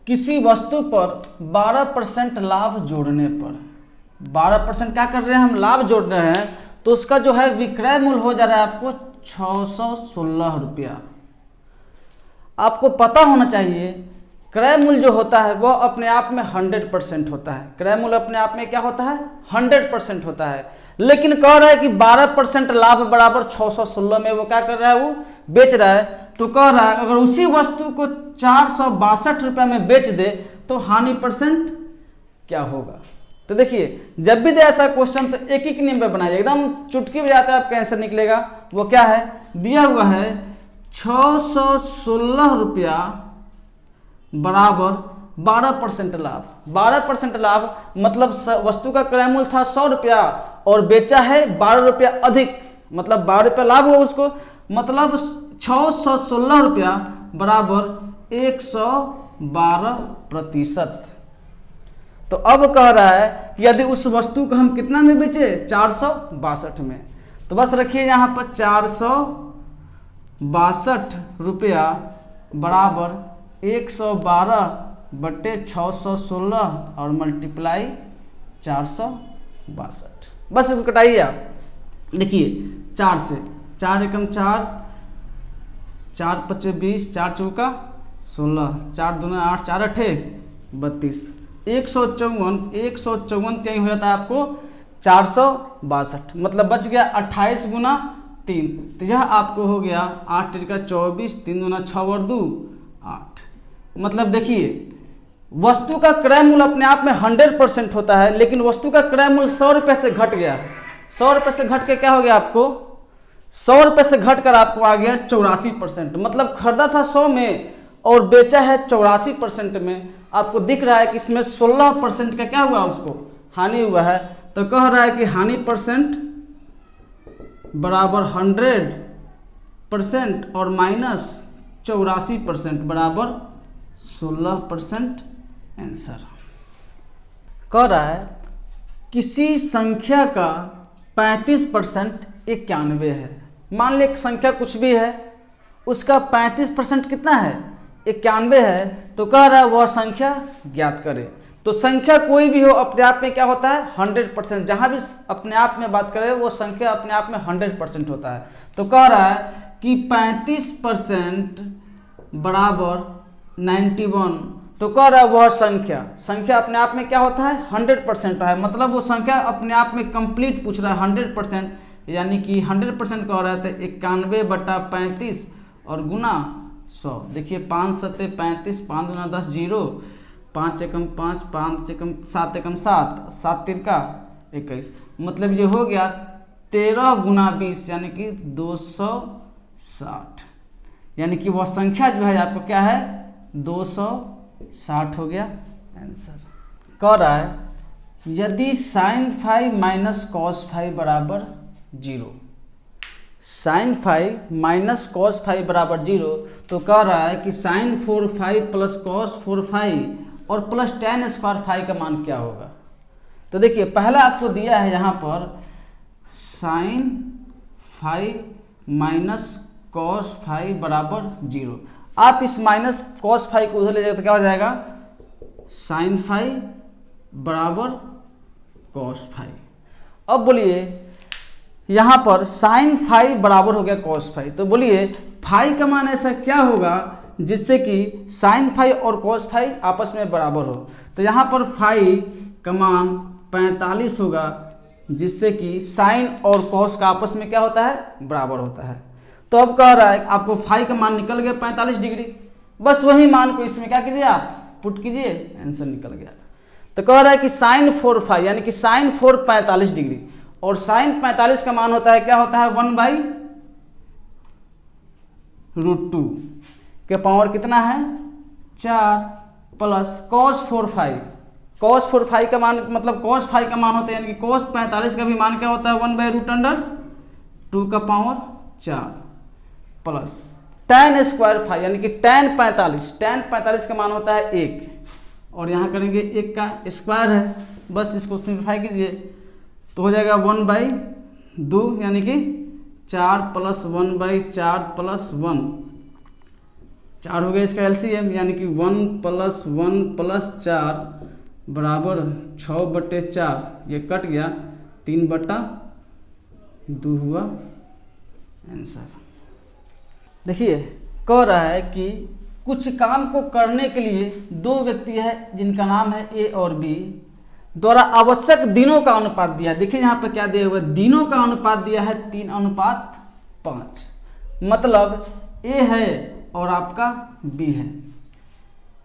किसी वस्तु पर 12% लाभ जोड़ने पर, 12% क्या कर रहे हैं हम, लाभ जोड़ रहे हैं, तो उसका जो है विक्रय मूल्य हो जा रहा है आपको 616 रुपया। आपको पता होना चाहिए क्रय मूल्य जो होता है वो अपने आप में 100% होता है। क्रय मूल्य अपने आप में क्या होता है, 100% होता है। लेकिन कह रहा है कि 12% लाभ बराबर 616 में वो क्या कर रहा है, वो बेच रहा है। तो कह रहा है अगर उसी वस्तु को 462 रुपये में बेच दे तो हानि परसेंट क्या होगा। तो देखिए जब भी दे ऐसा क्वेश्चन तो एक एक नियम पे बनाइए, एकदम चुटकी बजाते आपका आंसर निकलेगा। वो क्या है, दिया हुआ है 616 रुपया बराबर 12% लाभ। 12% लाभ मतलब वस्तु का क्रय मूल्य था 100 रुपया और बेचा है 12 रुपया अधिक, मतलब 12 रुपया लाभ हुआ उसको, मतलब 616 रुपया बराबर 112%। तो अब कह रहा है कि यदि उस वस्तु को हम कितना में बेचे, 462 में, तो बस रखिए यहाँ पर 462 रुपया बराबर 112/616 और मल्टीप्लाई 462, बस इसको कटाइए आप। देखिए 4 से 4 एकम 4, 4 पच्चे 20, 4 चौका 16, 4 दूना 8, 4 अठे 32, 154 यही हो जाता है आपको 462, मतलब बच गया 28 गुना 3, तो यह आपको हो गया 8 तिरका 24, 3 दूना 6 और 2 8। मतलब देखिए वस्तु का क्रय मूल्य अपने आप में 100% होता है, लेकिन वस्तु का क्रय मूल्य 100 रुपये से घट गया। 100 रुपये से घट के क्या हो गया आपको, 100 रुपये से घट कर आपको आ गया 84%। मतलब खरीदा था 100 में और बेचा है 84% में। आपको दिख रहा है कि इसमें 16% का क्या हुआ, उसको हानि हुआ है। तो कह रहा है कि हानि परसेंट बराबर 100% और माइनस 84% बराबर 16% आंसर। कह रहा है किसी संख्या का 35% 91 है। मान ली एक संख्या कुछ भी है, उसका 35% कितना है, 91 है। तो कह रहा है वह संख्या ज्ञात करे। तो संख्या कोई भी हो अपने आप में क्या होता है, 100%। जहां भी अपने आप में बात करें वो संख्या अपने आप में 100% होता है। तो कह रहा है कि 35% बराबर 91। तो कह रहा है वह संख्या अपने आप में क्या होता है, 100% है। मतलब वो संख्या अपने आप में कंप्लीट पूछ रहा है 100%, यानी कि 100% कह रहा है। तो 91/35 और गुना 100। देखिए 5 सत्ते 35, 5 दूना 10, 0, 5 एकम 5, 5 एकम 7 एकम 7, 7 तिरका 21। मतलब ये हो गया 13 गुना 20 यानी कि 260। यानी कि वह संख्या जो है आपको क्या है, 260 हो गया आंसर। कह रहा है यदि sin phi minus cos phi बराबर 0, sin phi minus cos phi बराबर 0, तो कह रहा है कि sin 4 phi plus cos 4 phi और प्लस tan स्क्वायर फाई का मान क्या होगा। तो देखिए पहला आपको दिया है यहाँ पर sin phi minus cos phi बराबर 0। आप इस माइनस कॉस फाई को उधर ले जाएगा तो क्या हो जाएगा, sin फाई बराबर कॉस फाई। अब बोलिए यहाँ पर sin फाई बराबर हो गया कॉस फाई, तो बोलिए फाई का मान ऐसा क्या होगा जिससे कि sin फाई और कॉस फाई आपस में बराबर हो। तो यहाँ पर फाई का मान 45 होगा, जिससे कि साइन और कॉस का आपस में क्या होता है, बराबर होता है। तो अब कह रहा है आपको फाई का मान निकल गया 45 डिग्री। बस वही मान को इसमें क्या कीजिए, आप पुट कीजिए, आंसर निकल गया। तो कह रहा है कि साइन 4 फाई यानी कि साइन 4 45 डिग्री, और साइन 45 का मान होता है क्या होता है, 1/√2 के पावर कितना है 4 plus cos 4 phi. Cos 4 phi का मान मतलब कॉस फाई का मान होता है, यानी कि कॉस 45 का भी मान क्या होता है 1/√2 का power 4 plus tan square phi यानी कि tan 45 का मान होता है 1, और यहाँ करेंगे 1 का स्क्वायर है, बस इसको सिंप्लीफाई कीजिए तो हो जाएगा 1/2 यानी कि 4 प्लस 1/4 प्लस 1, 4 हो गया इसका एलसीएम, यानी कि 1 + 1 + 4 बराबर 6/4, ये कट गया, 3/2 हुआ आंसर। देखिए कह रहा है कि कुछ काम को करने के लिए 2 व्यक्ति है जिनका नाम है ए और बी द्वारा आवश्यक दिनों का अनुपात दिया है। देखिए यहाँ पर क्या दिया हुआ है, दिनों का अनुपात दिया है 3:5, मतलब ए है और आपका बी है।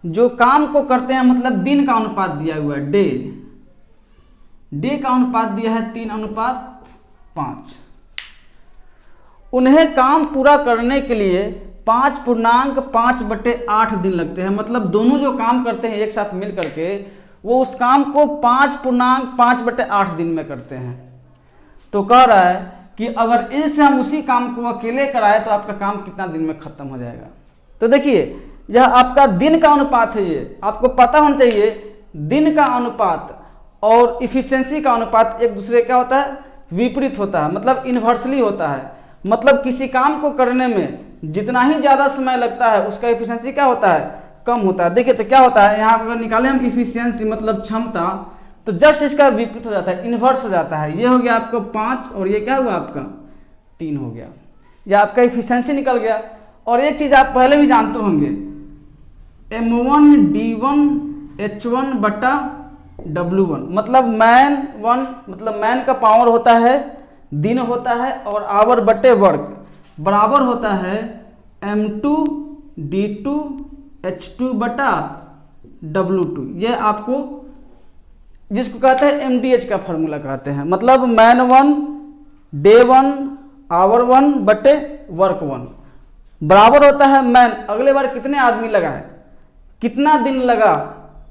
जो काम को करते हैं मतलब दिन का अनुपात दिया हुआ है, डे का अनुपात दिया है 3:5। उन्हें काम पूरा करने के लिए 5.5/8 दिन लगते हैं, मतलब दोनों जो काम करते हैं एक साथ मिल करके वो उस काम को 5.5/8 दिन में करते हैं। तो कह रहा है कि अगर इससे हम उसी काम को अकेले कराए तो आपका काम कितना दिन में खत्म हो जाएगा। तो देखिए यह आपका दिन का अनुपात है, ये आपको पता होना चाहिए। दिन का अनुपात और इफिशिएंसी का अनुपात एक दूसरे क्या होता है, विपरीत होता है, मतलब इन्वर्सली होता है। मतलब किसी काम को करने में जितना ही ज़्यादा समय लगता है उसका इफिशिएंसी क्या होता है, कम होता है। देखिए तो क्या होता है, यहाँ अगर निकालें हम इफिशिएंसी मतलब क्षमता, तो जस्ट इसका विपरीत हो जाता है, इन्वर्स हो जाता है। ये हो गया आपको 5 और ये क्या हुआ आपका 3 हो गया, ये आपका इफिशिएंसी निकल गया। और एक चीज़ आप पहले भी जानते होंगे, M1D1H1/W1, मतलब मैन का पावर होता है, दिन होता है, और आवर बटे वर्क बराबर होता है M2D2H2/W2। ये आपको जिसको कहते हैं MDH का फॉर्मूला कहते हैं, मतलब मैन 1 डे 1 आवर 1 बटे वर्क 1 बराबर होता है मैन अगले बार कितने आदमी लगा है, कितना दिन लगा,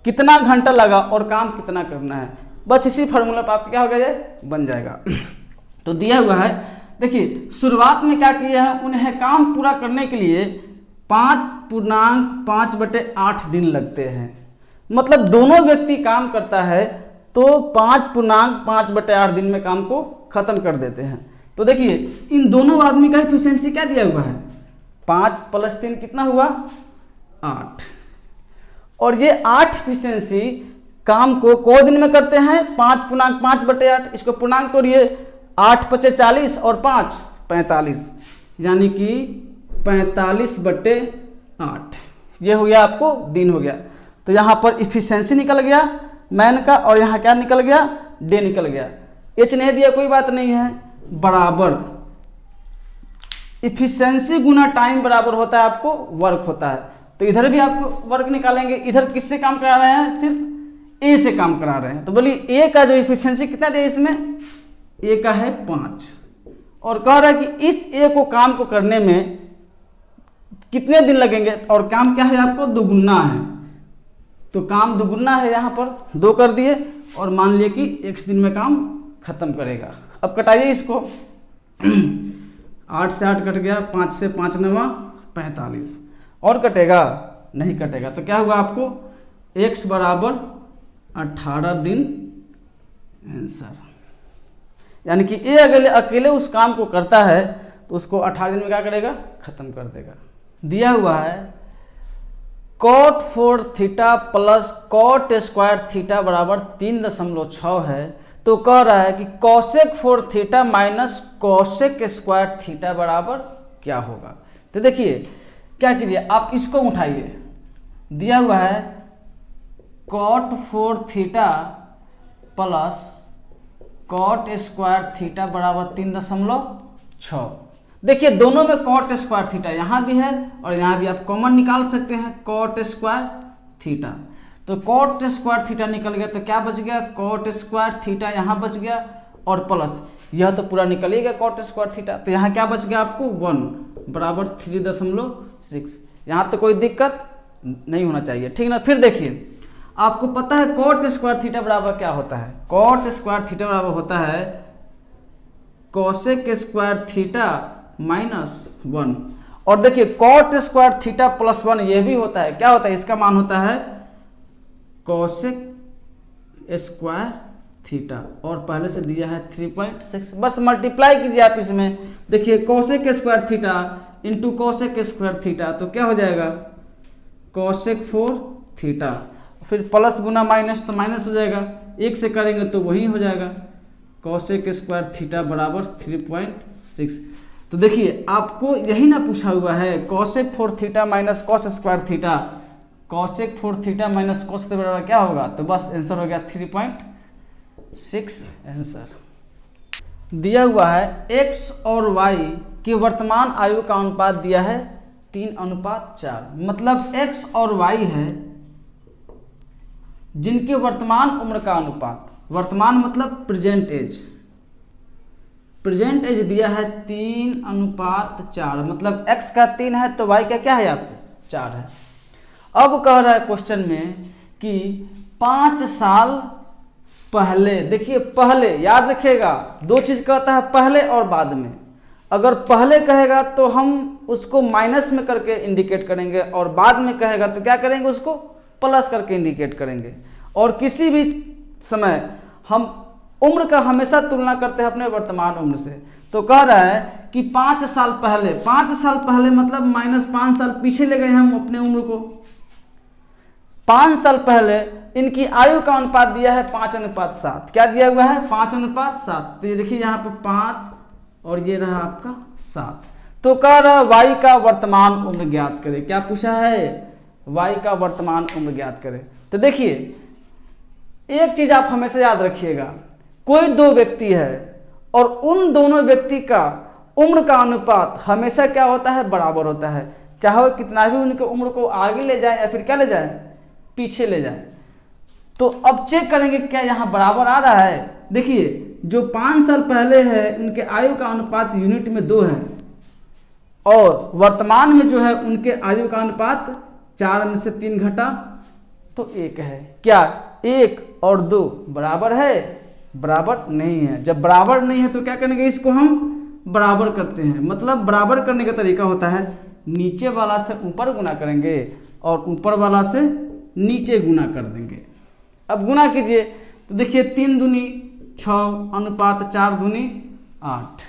कितना घंटा लगा और काम कितना करना है। बस इसी फार्मूला पर आपका क्या हो गया, ये बन जाएगा। तो दिया हुआ है, देखिए शुरुआत में क्या किया है, उन्हें काम पूरा करने के लिए 5.5/8 दिन लगते हैं। मतलब दोनों व्यक्ति काम करता है तो 5.5/8 दिन में काम को खत्म कर देते हैं। तो देखिए इन दोनों आदमी का इफिशिएंसी क्या दिया हुआ है, 5 + 3 कितना हुआ 8, और ये 8 इफिशिएंसी काम को दिन में करते हैं 5.5/8। इसको पूर्णांक तोड़िए, 8 × 5 = 40 और 5 = 45, यानी कि 45/8। ये हो गया आपको दिन हो गया। तो यहाँ पर इफिशिएंसी निकल गया मैन का, और यहाँ क्या निकल गया, डे निकल गया। एच नहीं दिया कोई बात नहीं है, बराबर इफिशिएंसी गुना टाइम बराबर होता है आपको वर्क होता है। तो इधर भी आपको वर्क निकालेंगे, इधर किससे काम करा रहे हैं, सिर्फ ए से काम करा रहे हैं। तो बोलिए ए का जो इफिशिएंसी कितना दिया इसमें, ए का है 5, और कह रहा है कि इस ए को काम को करने में कितने दिन लगेंगे, और काम क्या है आपको दुगुना है, तो काम दुगुना है, यहाँ पर 2 कर दिए और मान लिए कि x दिन में काम खत्म करेगा। अब कटाइए इसको 8 से 8 कट गया, 5 से 5 × 9 = 45, और कटेगा नहीं कटेगा। तो क्या हुआ आपको x बराबर 18 दिन आंसर। यानी कि ए अकेले उस काम को करता है तो उसको 18 दिन में क्या करेगा, खत्म कर देगा। दिया हुआ है cot 4θ + cot² θ बराबर 3.6 है। तो कह रहा है कि cosec 4θ - cosec² θ बराबर क्या होगा। तो देखिए क्या कीजिए, आप इसको उठाइए, दिया हुआ है cot 4θ + cot² θ बराबर 3.6। देखिए दोनों में cot² θ यहाँ भी है और यहाँ भी आप कॉमन निकाल सकते हैं cot² θ। तो cot² θ निकल गया, तो क्या बच गया, cot² θ यहाँ बच गया, और प्लस यह तो पूरा निकलेगा cot² θ। तो यहाँ क्या बच गया आपको 1 बराबर 3.6। यहाँ तो कोई दिक्कत नहीं होना चाहिए, ठीक ना। फिर देखिए आपको पता है cot² θ बराबर क्या होता है, cot² θ बराबर होता है cosec² θ -1, और देखिए cot² θ + 1 ये भी होता है, क्या होता है, इसका मान होता है cosec² θ, और पहले से दिया है 3.6। बस मल्टीप्लाई कीजिए आप इसमें, देखिए cosec² θ × cosec² θ, तो क्या हो जाएगा कॉसेक 4 थीटा, फिर प्लस गुना माइनस तो माइनस हो जाएगा, 1 से करेंगे तो वही हो जाएगा, कॉसेक स्क्वायर थीटा बराबर 3.6। तो देखिए आपको यही ना पूछा हुआ है, cosec 4 theta minus cos square theta, cosec 4 theta minus cos theta बराबर क्या होगा, तो बस आंसर हो गया 3.6 आंसर। दिया हुआ है x और y की वर्तमान आयु का अनुपात दिया है 3:4, मतलब x और y है जिनके वर्तमान उम्र का अनुपात, वर्तमान मतलब प्रेजेंट एज, प्रेजेंट एज दिया है 3:4, मतलब x का 3 है तो y का क्या है आपको 4 है। अब कह रहा है क्वेश्चन में कि 5 साल पहले, देखिए पहले याद रखिएगा, दो चीज कहता है पहले और बाद में। अगर पहले कहेगा तो हम उसको माइनस में करके इंडिकेट करेंगे, और बाद में कहेगा तो क्या करेंगे, उसको प्लस करके इंडिकेट करेंगे। और किसी भी समय हम उम्र का हमेशा तुलना करते हैं अपने वर्तमान उम्र से। तो कह रहा है कि 5 साल पहले, 5 साल पहले मतलब -5 साल पीछे ले गए हम अपने उम्र को। 5 साल पहले इनकी आयु का अनुपात दिया है 5:7, क्या दिया हुआ है 5:7। तो ये देखिए यहाँ पे 5 और ये रहा आपका 7। तो कह रहा है वाई का वर्तमान उम्र ज्ञात करें, क्या पूछा है, वाई का वर्तमान उम्र ज्ञात करें। तो देखिए एक चीज आप हमेशा याद रखिएगा, कोई दो व्यक्ति है और उन दोनों व्यक्ति का उम्र का अनुपात हमेशा क्या होता है, बराबर होता है, चाहे वो कितना भी उनके उम्र को आगे ले जाए या फिर क्या ले जाए, पीछे ले जाए। तो अब चेक करेंगे क्या यहाँ बराबर आ रहा है। देखिए जो 5 साल पहले है उनके आयु का अनुपात यूनिट में 2 है, और वर्तमान में जो है उनके आयु का अनुपात 4 में से 3 घटा तो 1 है। क्या 1 और 2 बराबर है, बराबर नहीं है। जब बराबर नहीं है तो क्या करेंगे, इसको हम बराबर करते हैं। मतलब बराबर करने का तरीका होता है नीचे वाला से ऊपर गुना करेंगे और ऊपर वाला से नीचे गुना कर देंगे। अब गुना कीजिए तो देखिए 3 दूनी 6 अनुपात 4 दूनी 8,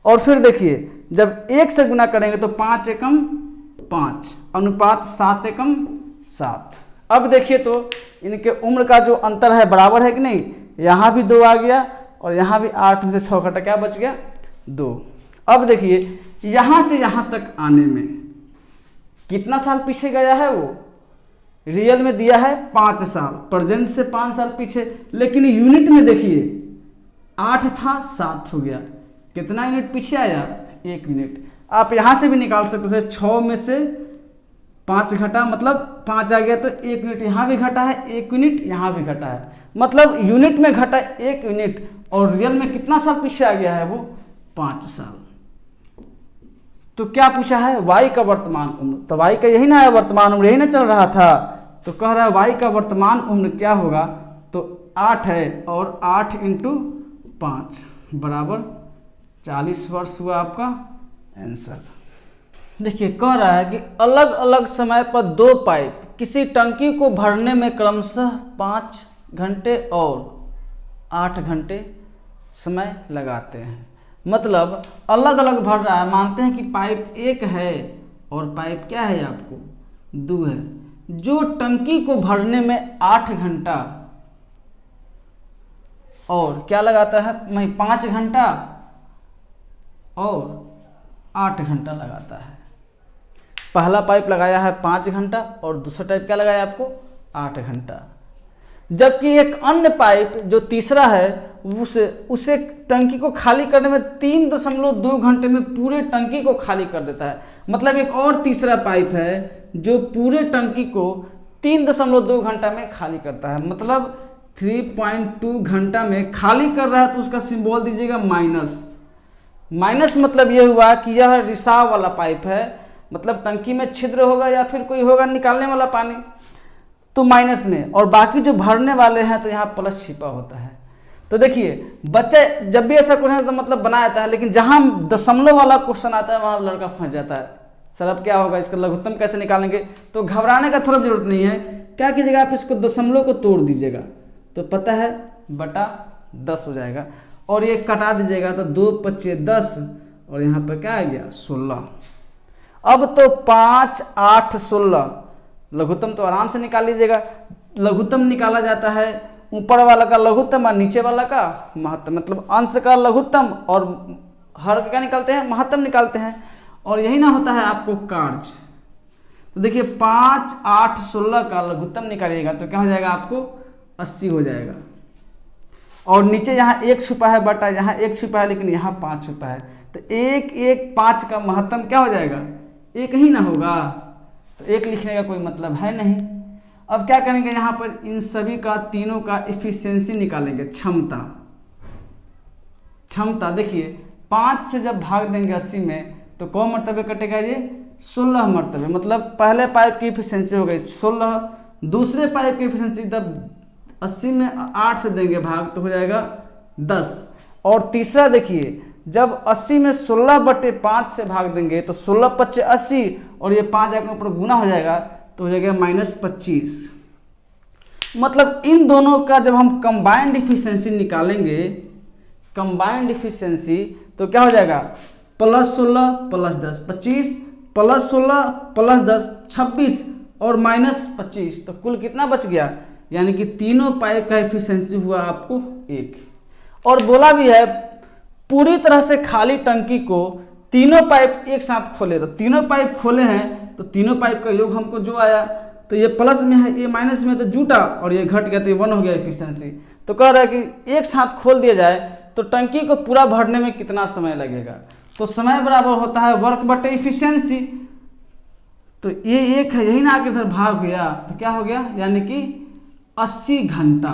और फिर देखिए जब 1 से गुना करेंगे तो 5 एकम 5 अनुपात 7 एकम 7। अब देखिए तो इनके उम्र का जो अंतर है बराबर है कि नहीं, यहाँ भी 2 आ गया और यहाँ भी 8 में से 6 घटा क्या बच गया 2। अब देखिए यहाँ से यहाँ तक आने में कितना साल पीछे गया है, वो रियल में दिया है 5 साल, प्रेजेंट से 5 साल पीछे, लेकिन यूनिट में देखिए 8 था 7 हो गया, कितना यूनिट पीछे आया 1 यूनिट। आप यहाँ से भी निकाल सकते थे, 6 में से 5 घटा मतलब 5 आ गया तो 1 यूनिट यहाँ भी घटा है, 1 यूनिट यहाँ भी घटा है, मतलब यूनिट में घटा 1 यूनिट और रियल में कितना साल पीछे आ गया है वो 5 साल। तो क्या पूछा है, वाई का वर्तमान उम्र। तो वाई का यही ना है वर्तमान उम्र, यही ना चल रहा था। तो कह रहा है वाई का वर्तमान उम्र क्या होगा, तो 8 है और 8 × 5 बराबर 40 वर्ष हुआ आपका आंसर। देखिए कह रहा है कि अलग अलग समय पर 2 पाइप किसी टंकी को भरने में क्रमशः 5 घंटे और 8 घंटे समय लगाते हैं। मतलब अलग अलग भर रहा है, मानते हैं कि पाइप 1 है और पाइप क्या है आपको 2 है, जो टंकी को भरने में 8 घंटा और क्या लगाता है, 5 घंटा और 8 घंटा लगाता है। पहला पाइप लगाया है 5 घंटा और दूसरा टाइप क्या लगाया आपको 8 घंटा। जबकि एक अन्य पाइप जो तीसरा है उसे टंकी को खाली करने में 3.2 घंटे में पूरे टंकी को खाली कर देता है। मतलब एक और तीसरा पाइप है जो पूरे टंकी को 3.2 घंटा में खाली करता है, मतलब 3.2 घंटा में खाली कर रहा है। तो उसका सिंबल दीजिएगा माइनस। माइनस मतलब ये हुआ कि यह रिसाव वाला पाइप है, मतलब टंकी में छिद्र होगा या फिर कोई होगा निकालने वाला पानी तो माइनस में, और बाकी जो भरने वाले हैं तो यहाँ प्लस छिपा होता है। तो देखिए बच्चे जब भी ऐसा क्वेश्चन तो मतलब बना जाता है, लेकिन जहाँ दशमलव वाला क्वेश्चन आता है वहाँ लड़का फंस जाता है, सर अब क्या होगा, इसका लघुत्तम कैसे निकालेंगे। तो घबराने का थोड़ा जरूरत नहीं है, क्या कीजिएगा आप इसको दशमलव को तोड़ दीजिएगा तो पता है बटा 10 हो जाएगा, और ये कटा दीजिएगा तो 2 × 5 = 10 और यहाँ पर क्या आ गया 16। अब तो 5, 8, 16 लघुत्तम तो आराम से निकाल लीजिएगा। लघुत्तम निकाला जाता है ऊपर वाला का लघुत्तम और नीचे वाला का महत्तम, मतलब अंश का लघुत्तम और हर का क्या निकालते हैं, महत्तम निकालते हैं। और यही ना होता है आपको कार्य। तो देखिए 5, 8, 16 का लघुत्तम निकालिएगा तो क्या हो जाएगा आपको 80 हो जाएगा। और नीचे यहाँ 1 छुपा है बटा, यहाँ 1 छुपा है लेकिन यहाँ 5 छुपा है, तो 1, 1, 5 का महत्तम क्या हो जाएगा 1 ही ना होगा, तो 1 लिखने का कोई मतलब है नहीं। अब क्या करेंगे, यहाँ पर इन सभी का तीनों का इफिशियंसी निकालेंगे, क्षमता। देखिए 5 से जब भाग देंगे 80 में तो कौन मरतबे कटेगा, ये 16 मरतबे, मतलब पहले पाइप की इफिशियंसी हो गई 16, दूसरे पाइप की इफिशियंसी जब 80 में 8 से देंगे भाग तो हो जाएगा 10, और तीसरा देखिए जब 80 में 16/5 से भाग देंगे तो 16×5 80, और ये 5 जाकर ऊपर गुना हो जाएगा तो हो जाएगा -25। मतलब इन दोनों का जब हम कंबाइंड इफिशियंसी निकालेंगे, कंबाइंड इफिशियंसी, तो क्या हो जाएगा +16 + 10 25, +16 + 10 26 और -25, तो कुल कितना बच गया, यानी कि तीनों पाइप का एफिशिएंसी हुआ आपको 1। और बोला भी है पूरी तरह से खाली टंकी को तीनों पाइप एक साथ खोले, तो तीनों पाइप खोले हैं तो तीनों पाइप का योग हमको जो आया, तो ये प्लस में है ये माइनस में, तो जुटा और ये घट गया तो ये 1 हो गया एफिशिएंसी। तो कह रहा है कि एक साथ खोल दिया जाए तो टंकी को पूरा भरने में कितना समय लगेगा, तो समय बराबर होता है वर्क बटे एफिशिएंसी। तो ये एक है, यही ना आके इधर भाग गया तो क्या हो गया, यानी कि 80 घंटा।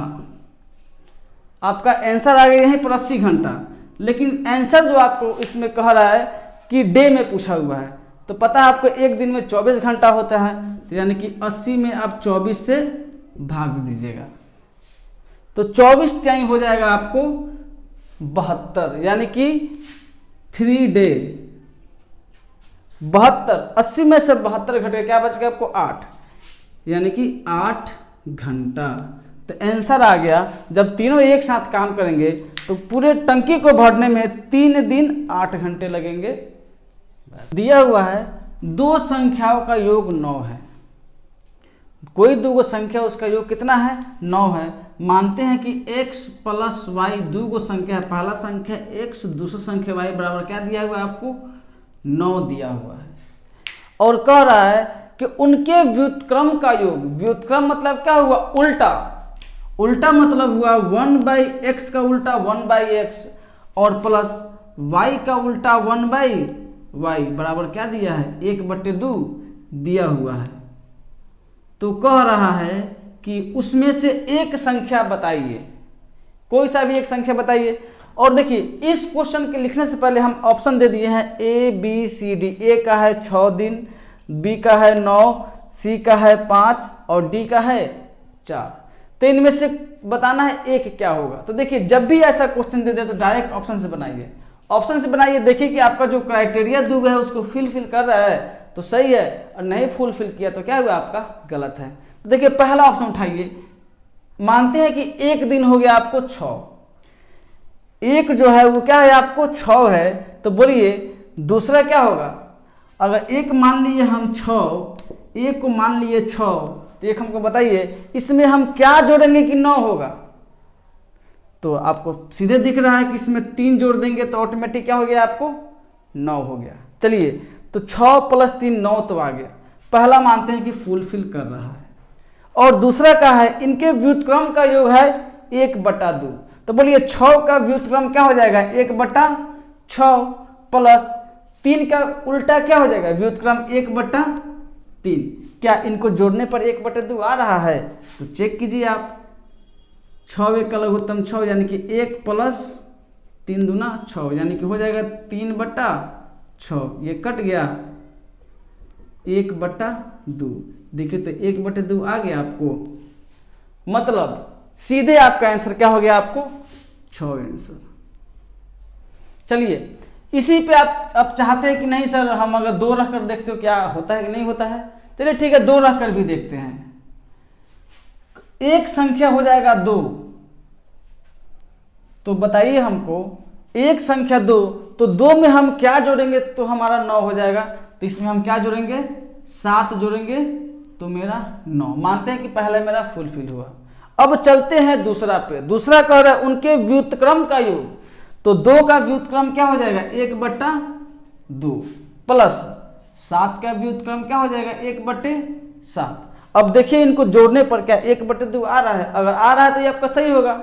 आपका आंसर आ गया यहीं पर 80 घंटा, लेकिन आंसर जो आपको इसमें कह रहा है कि डे में पूछा हुआ है, तो पता है आपको एक दिन में 24 घंटा होता है, तो यानी कि 80 में आप 24 से भाग दीजिएगा तो 24 टाइम हो जाएगा आपको 72, यानी कि 3 डे। 72, 80 में से 72 घटे क्या बच गया आपको 8, यानी कि 8 घंटा। तो आंसर आ गया, जब तीनों एक साथ काम करेंगे तो पूरे टंकी को भरने में 3 दिन 8 घंटे लगेंगे। दिया हुआ है दो संख्याओं का योग 9 है, कोई दो संख्या उसका योग कितना है 9 है। मानते हैं कि x + y दो संख्या है, पहला संख्या x दूसरा संख्या y बराबर क्या दिया हुआ है आपको 9 दिया हुआ है। और कह रहा है कि उनके व्युत्क्रम का योग, व्युत्क्रम मतलब क्या हुआ उल्टा, उल्टा मतलब हुआ 1/x का उल्टा 1/x और प्लस y का उल्टा 1/y बराबर क्या दिया है 1/2 दिया हुआ है। तो कह रहा है कि उसमें से एक संख्या बताइए, कोई सा भी एक संख्या बताइए। और देखिए इस क्वेश्चन के लिखने से पहले हम ऑप्शन दे दिए हैं A B C D। A का है 6 दिन, B का है 9, C का है 5 और D का है 4। तो इनमें से बताना है एक क्या होगा। तो देखिए जब भी ऐसा क्वेश्चन दे दे तो डायरेक्ट ऑप्शन से बनाइए, ऑप्शन से बनाइए। देखिए कि आपका जो क्राइटेरिया दूंगा है उसको फिल कर रहा है तो सही है, और नहीं फुलफिल किया तो क्या हुआ आपका गलत है। तो देखिए पहला ऑप्शन उठाइए, मानते हैं कि एक दिन हो गया आपको 6, एक जो है वो क्या है आपको 6 है, तो बोलिए दूसरा क्या होगा। अगर एक मान लिए हम 6, एक को मान लिए 6, तो एक हमको बताइए इसमें हम क्या जोड़ेंगे कि 9 होगा। तो आपको सीधे दिख रहा है कि इसमें 3 जोड़ देंगे तो ऑटोमेटिक क्या हो गया आपको 9 हो गया। चलिए तो 6 + 3 9 तो आ गया, पहला मानते हैं कि फुलफिल कर रहा है। और दूसरा का है इनके व्युत्क्रम का योग है 1/2, तो बोलिए 6 का व्युत्क्रम क्या हो जाएगा 1/6 प्लस 3 का उल्टा क्या हो जाएगा व्युत्क्रम 1/3। क्या इनको जोड़ने पर 1/2 आ रहा है, तो चेक कीजिए आप। 6 का लघुत्तम 6 यानी कि 1 + 3 दूना 6 यानी कि हो जाएगा 3/6, ये कट गया 1/2। देखिए तो 1/2 आ गया आपको, मतलब सीधे आपका आंसर क्या हो गया आपको 6 आंसर। चलिए इसी पे आप चाहते हैं कि नहीं सर हम अगर 2 रख कर देखते हो क्या होता है कि नहीं होता है, चलिए ठीक है 2 रख कर भी देखते हैं। एक संख्या हो जाएगा 2, तो बताइए हमको एक संख्या 2, तो 2 में हम क्या जोड़ेंगे तो हमारा 9 हो जाएगा। तो इसमें हम क्या जोड़ेंगे 7 जोड़ेंगे तो मेरा 9, मानते हैं कि पहला मेरा फुलफिल हुआ। अब चलते हैं दूसरा पे। दूसरा कह रहा है उनके व्युत्क्रम का योग, तो 2 का व्युत्क्रम क्या हो जाएगा 1/2 प्लस 7 का व्युत्क्रम क्या हो जाएगा 1/7। अब देखिए इनको जोड़ने पर क्या 1/2 आ रहा है, अगर आ रहा है तो ये आपका सही होगा,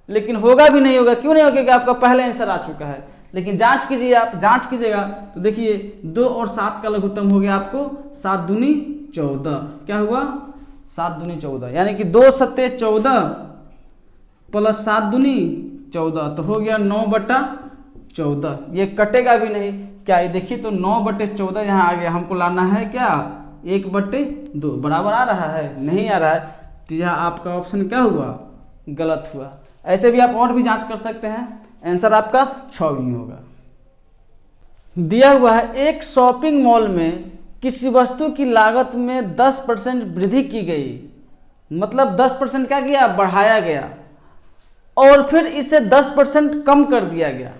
लेकिन होगा भी नहीं होगा। क्यों नहीं होगा? क्योंकि आपका पहला आंसर आ चुका है। लेकिन जांच कीजिए, आप जांच कीजिएगा तो देखिए 2 और 7 का लघुत्तम हो गया आपको 7 दूनी 14। क्या हुआ 7 दूनी 14, यानी कि 2 सत्ते 14 प्लस 7 दूनी 14, तो हो गया 9/14। ये कटेगा भी नहीं क्या? ये देखिए तो 9/14 यहाँ आ गया। हमको लाना है क्या 1/2, बराबर आ रहा है? नहीं आ रहा है, तो यह आपका ऑप्शन क्या हुआ गलत हुआ। ऐसे भी आप और भी जांच कर सकते हैं, आंसर आपका 6 ही होगा। दिया हुआ है एक शॉपिंग मॉल में किसी वस्तु की लागत में 10% वृद्धि की गई, मतलब 10% क्या किया बढ़ाया गया, और फिर इसे 10% कम कर दिया गया।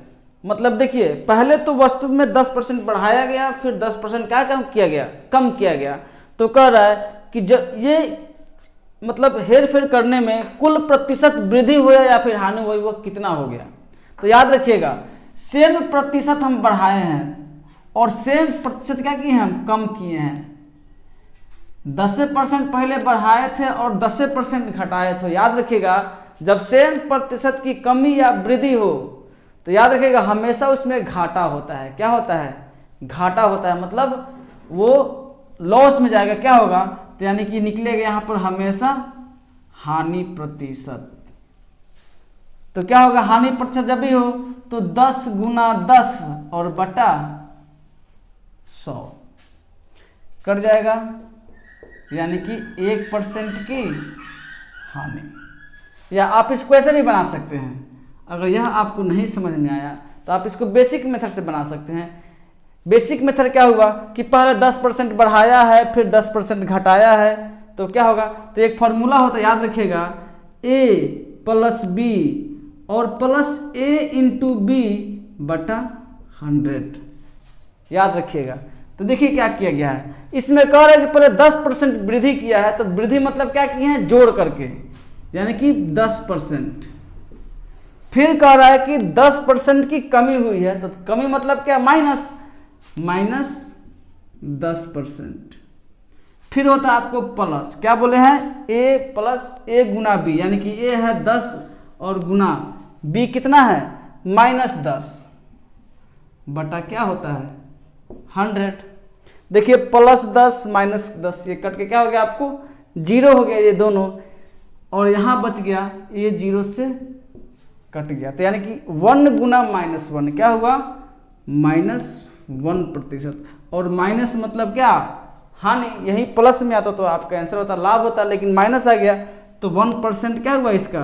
मतलब देखिए पहले तो वस्तु में 10% बढ़ाया गया, फिर 10% क्या कम किया गया, कम किया गया। तो कह रहा है कि जब ये मतलब हेर फेर करने में कुल प्रतिशत वृद्धि हुआ या फिर हानि हुई, वो कितना हो गया। तो याद रखिएगा सेम प्रतिशत हम बढ़ाए हैं और सेम प्रतिशत क्या किए हैं हम कम किए हैं। 10% पहले बढ़ाए थे और 10% घटाए थे। याद रखिएगा जब सेम प्रतिशत की कमी या वृद्धि हो तो याद रखिएगा हमेशा उसमें घाटा होता है। क्या होता है? घाटा होता है, मतलब वो लॉस में जाएगा। क्या होगा? तो यानी कि निकलेगा यहाँ पर हमेशा हानि प्रतिशत। तो क्या होगा हानि प्रतिशत जब भी हो तो 10 गुना 10 और बटा 100 कट जाएगा, यानी कि 1% की हानि। या आप इसको ऐसे नहीं बना सकते हैं, अगर यह आपको नहीं समझ में आया तो आप इसको बेसिक मेथड से बना सकते हैं। बेसिक मेथड क्या हुआ कि पहले 10% बढ़ाया है फिर 10% घटाया है, तो क्या होगा? तो एक फॉर्मूला होता है, याद रखिएगा a + b और प्लस a × b बटा 100। याद रखिएगा। तो देखिए क्या किया गया है, इसमें कह रहा है कि पहले 10% वृद्धि किया है, तो वृद्धि मतलब क्या किए हैं जोड़ करके, यानी कि 10%। फिर कह रहा है कि 10% की कमी हुई है, तो कमी मतलब क्या माइनस 10%। फिर होता है आपको प्लस, क्या बोले हैं a + a गुना b, यानी कि a है 10 और गुना b कितना है -10 बटा क्या होता है 100। देखिए +10 -10 ये कट के क्या हो गया आपको 0 हो गया ये दोनों, और यहाँ बच गया ये 0 से कट गया, तो यानी कि 1 गुना -1 क्या हुआ -1%। और माइनस मतलब क्या हानि, यही प्लस में आता तो आपका आंसर होता लाभ होता, लेकिन माइनस आ गया तो 1% क्या हुआ इसका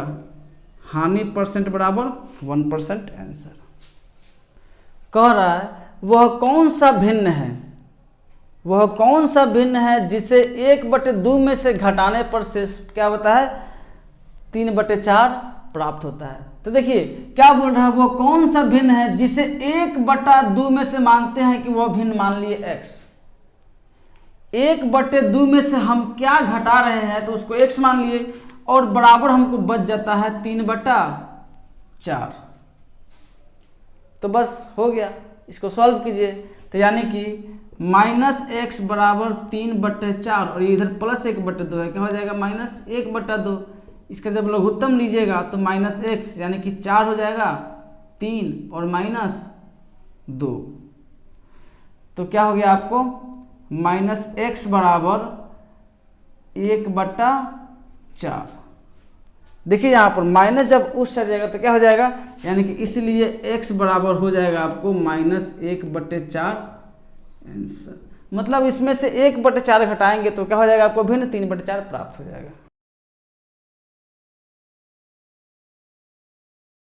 हानि परसेंट बराबर 1% आंसर। कह रहा है वह कौन सा भिन्न है, वह कौन सा भिन्न है जिसे 1/2 में से घटाने पर शेष क्या होता है 3/4 प्राप्त होता है। तो देखिए क्या बोल रहा है, वो कौन सा भिन्न है जिसे 1/2 में से मानते हैं कि वह भिन्न मान लिए x। 1/2 में से हम क्या घटा रहे हैं तो उसको x मान लिए, और बराबर हमको बच जाता है 3/4। तो बस हो गया, इसको सॉल्व कीजिए। तो यानी कि -x बराबर 3/4 और इधर +1/2 है, क्या हो जाएगा -1/2। इसका जब लघुत्तम लीजिएगा तो -x यानी कि 4 हो जाएगा 3 और -2, तो क्या हो गया आपको -x बराबर 1/4। देखिए यहाँ पर माइनस जब उस साइड जाएगा तो क्या हो जाएगा, यानी कि इसलिए x बराबर हो जाएगा आपको -1/4 आंसर। मतलब इसमें से 1/4 घटाएंगे तो क्या हो जाएगा आपको भिन्न 3/4 प्राप्त हो जाएगा।